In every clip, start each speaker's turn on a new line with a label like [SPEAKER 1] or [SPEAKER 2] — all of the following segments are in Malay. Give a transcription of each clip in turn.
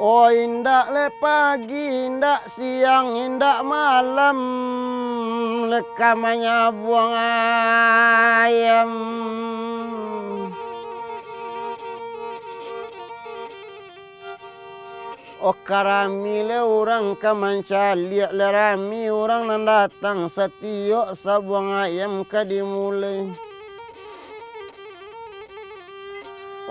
[SPEAKER 1] Oh indak le pagi, indak siang, indak malam, lekamanya buang ayam. Oh karami le orang kamancalia le rami orang nan datang setio sabuang ayam kadimulai.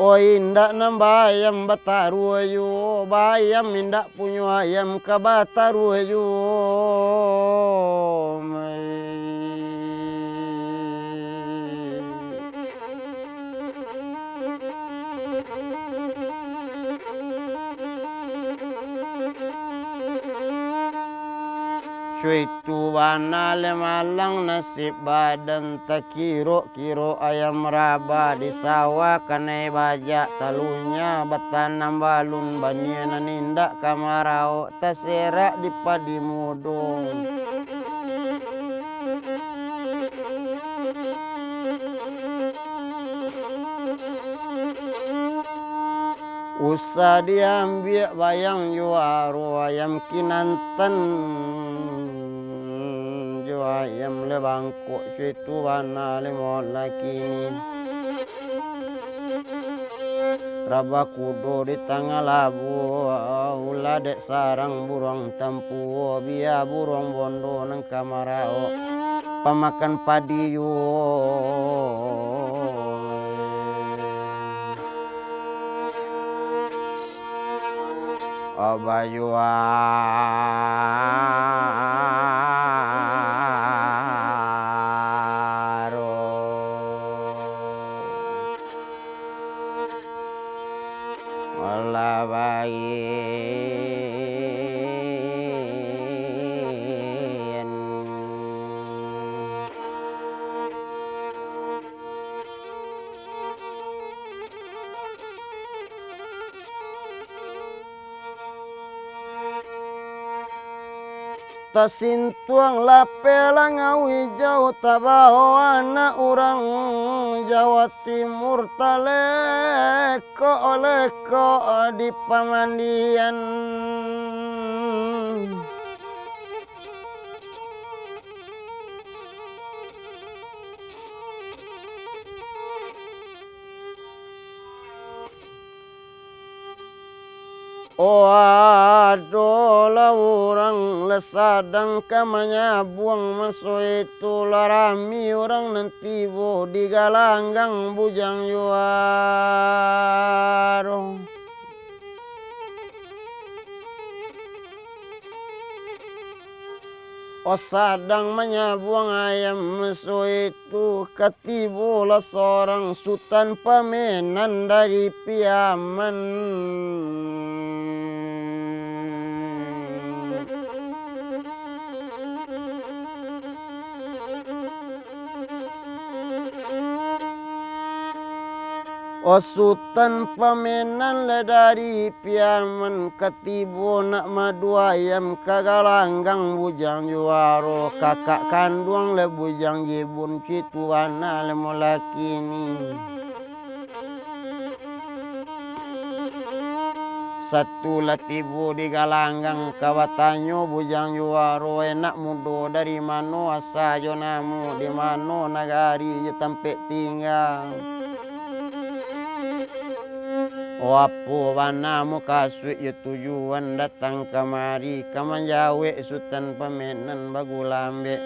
[SPEAKER 1] Oh indak nambayam bataru ayo, bayam indak punya ayam ka bataru ayo. Cuitu wana le malang nasib badan tak kiro ayam raba di sawah kanai bajak talunya batanam balun banianan indak kamarau taserak di padi mudung. Usah diambil bayang juaru ayam kinanten ayam le bangkok cuitu wana le mola kini raba kudo di tengah labu ulah dek sarang burung tempu biar burung bondo nang kamarao pemakan padi yo. Abayua tasintuang lapelang ngawi jauh tabaho anak orang Jawa Timur taleko di pamandian. Oh adolah orang lesadang kamanya buang masuk itu larami orang nanti bo digalanggang bujang juaro. Oh sadang menyabuang ayam mesu itu ketibola seorang sultan pamenan dari Piaman. Oh sultan pamenan le dari Piaman ketibo nak madu ayam kagalanggang bujang juaro kakak kandung le bujang jibun cituana le molakini. Satu latibu di galanggang kawatanyo bujang juaro enak mudo dari mano asajo namu di mano nagari je tempat tinggal. Wapo wanamu kasut ya tujuan datang kemari kamanjawe sultan pamenan bagulambe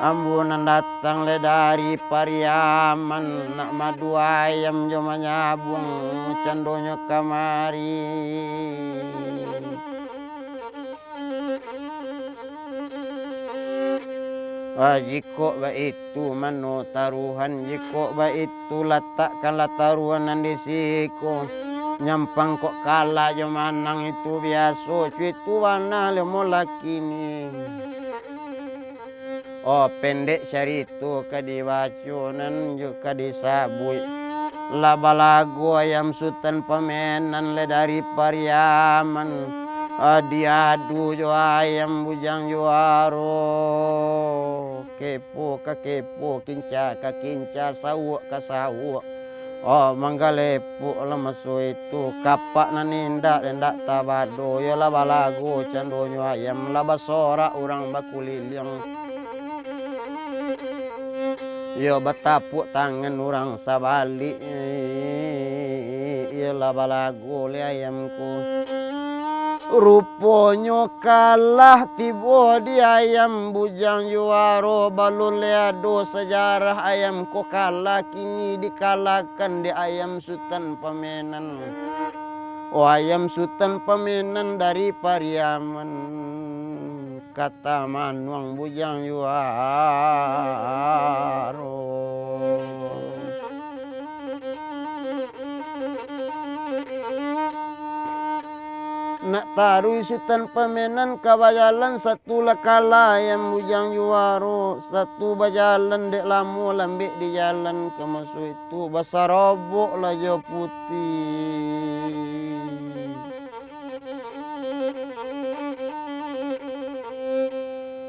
[SPEAKER 1] ambunan datang le dari Pariaman nak madu ayam jo manyabung candonyo kamari. Jiko ba itu mano taruhan jiko ba itu letakkanlah taruhan di siku. Nyampang kok kalah jo manang itu biasa cuitu wana le molakini. Oh pendek syaritu kadiwacunan juga disabui labalago ayam sultan pamenan le dari Pariaman diadu jo ayam bujang juaro kepo ka kepo kinca ka kinca sawuk ka sawuk Oh manggalepuk lemaso itu kapak nanindak dendak tabado ya lah balago candonyo ayam lah basora orang bakuliling ya batapuk tangan orang sabalik ya lah balago le ayamku ruponyo kalah tibo di ayam bujang juaro balun leado sejarah ayam ko kalah kini dikalahkan di ayam sultan pamenan. Oh ayam sultan pamenan dari Pariaman kata manuang bujang juaro. Nak taruh sultan pamenan kabajalan satu lakala yang bujang juaro satu bajalan dek lamu lambek di jalan kemasu itu basar robok lah jo putih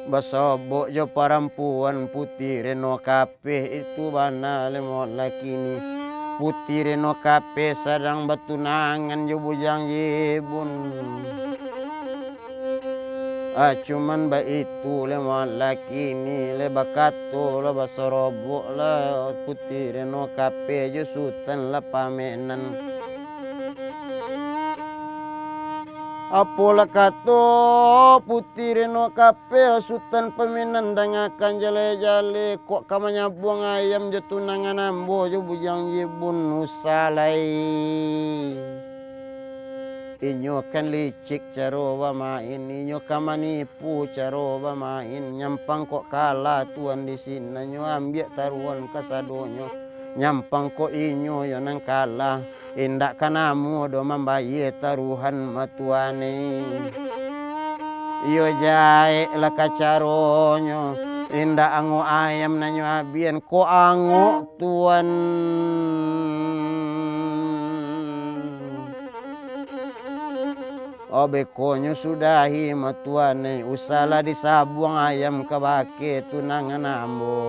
[SPEAKER 1] basobok jo perempuan putih reno kape itu bana lemot laki ni putih reno kape sedang bertunangan jo bujang yebun cuman ba itu le laki ni le bakato le basorobok le putih reno kape jo sultan la pamenan apola kato putih reno kape sultan pamenan dangakan jale-jale kok kamanya buang ayam jo tunangan ambo jo bujang yebun usalai inyo kan licik caro main inyo kan manipu caro main nyampang kok kalah tuan di sini nyo ambil taruhan kasadonyo nyampang kok inyo yo nang kalah indak kanamu do membayar taruhan matuane iyo jae lah kacaronyo indak ango ayam nanyo abian ko ango tuan bekonyo sudahi matuane usala disabuang ayam kabake tunangan ambo